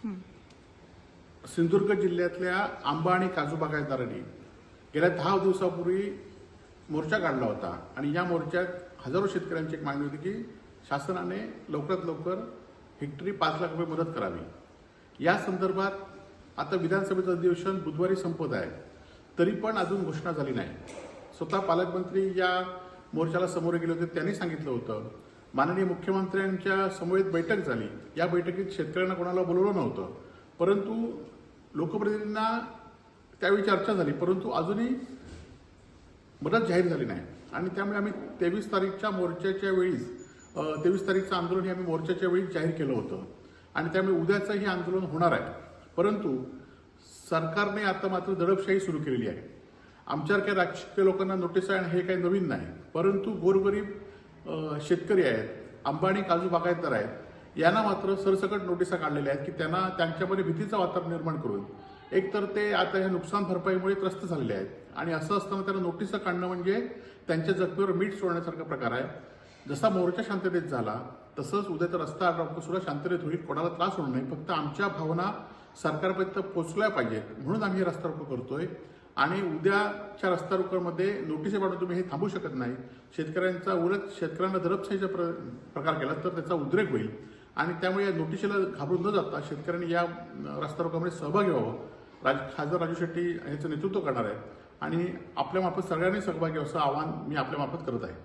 सिंधुदुर्ग जिल्ह्यातल्या आंबा आणि काजू बागायतदारांनी गेल्या 10 दिवसापूर्वी मोर्चा काढला होता आणि या मोर्चात हजारो शेतकऱ्यांची एक मागणी होती की शासनाने लवकरात लवकर हेक्टरी 5 लाख रुपये मदत करावी। या संदर्भात आता विधानसभेचं अधिवेशन बुधवारी संपत आहे, तरी पण अजून घोषणा झाली नाही। स्वतः पालकमंत्री या मोर्चाला समोर गेले होते, त्यांनी सांगितलं होतं माननीय मुख्यमंत्र्यांच्या समवेत बैठक झाली, या बैठकीत शेतकऱ्यांना कोणाला बोलवलं नव्हतं, परंतु लोकप्रतिनिधींना त्यावेळी चर्चा झाली, परंतु अजूनही मदत जाहीर झाली नाही। आणि त्यामुळे आम्ही 23 तारीखच्या मोर्चाच्या वेळीच 23 तारीखचं आंदोलन हे आम्ही मोर्चाच्या वेळी जाहीर केलं होतं आणि त्यामुळे उद्याचं हे आंदोलन होणार आहे। परंतु सरकारने आता मात्र दडपशाही सुरू केलेली आहे। आमच्यासारख्या राजकीय लोकांना नोटीस आहे हे काही नवीन नाही, परंतु गोरगरीब शेतकरी आहेत, आंबा आणि काजू बागायतदार आहेत, यांना मात्र सरसकट नोटिसा काढलेल्या आहेत की त्यांना त्यांच्यामध्ये भीतीचं वातावरण निर्माण करून एकतर ते आता या नुकसान भरपाईमुळे त्रस्त झालेले आहेत आणि असं असताना त्यांना नोटिसा काढणं म्हणजे त्यांच्या जखमेवर मीठ सोडण्यासारखा प्रकार आहे। जसा मोर्चा शांततेत झाला तसंच उद्याचा रस्ता रोको सुद्धा शांततेत होईल, कोणाला त्रास होणार नाही, फक्त आमच्या भावना सरकारपर्यंत पोहोचल्या पाहिजेत म्हणून आम्ही हे रस्ता रोको करतोय। आणि उद्याच्या रस्ता रोकोमध्ये नोटिसा पाठवून तुम्ही हे थांबू शकत नाही। शेतकऱ्यांचा उलट शेतकऱ्यांना दडपशाहीचा प्रकार केला तर त्याचा उद्रेक होईल आणि त्यामुळे या नोटिशीला घाबरून न जाता शेतकऱ्यांनी या रस्ता रोकोमध्ये सहभागी व्हावं। खासदार राजू शेट्टी याचं नेतृत्व करणार आहे आणि आपल्यामार्फत सगळ्यांनी सहभागी व्हावं असं आवाहन मी आपल्यामार्फत करत आहे।